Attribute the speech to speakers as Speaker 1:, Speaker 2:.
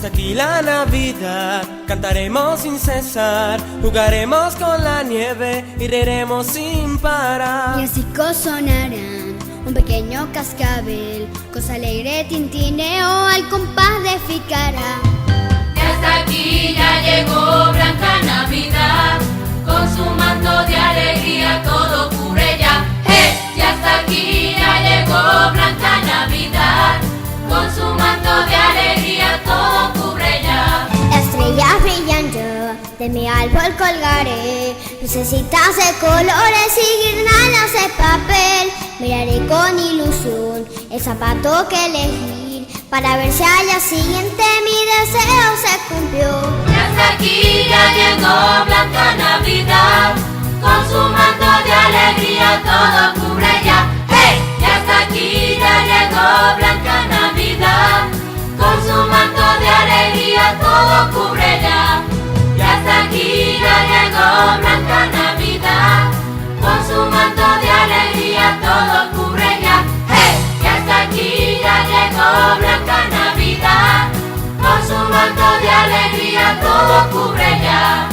Speaker 1: está aquí la Navidad, cantaremos sin cesar, jugaremos con la nieve y reiremos sin parar.
Speaker 2: Y así sonarán un pequeño cascabel, cosa alegre tintineo al compás de ficará.
Speaker 3: Y hasta aquí ya llegó Blanca Navidad, con su manto de alegría todo cubre ya. ¡Hey! Y hasta aquí ya llegó Blanca Navidad, con su manto de alegría todo cubre ya.
Speaker 2: Estrellas brillando de mi árbol colgaré, lucecitas de colores y guirnaldas de papel. Miraré con ilusión el zapato que elegí, para ver si al día siguiente mi deseo se cumplió.
Speaker 3: Y hasta aquí ya llegó Blanca Navidad, con su manto de alegría todo cubre ya. ¡Hey! Y hasta aquí ya llegó Blanca Navidad, con su manto de alegría todo cubre ya. Y hasta aquí ya llegó Blanca Navidad, con su manto de alegría todo cubre ya. ¡Hey! Y hasta aquí ya llegó Blanca Navidad, con su manto de alegría todo cubre ya.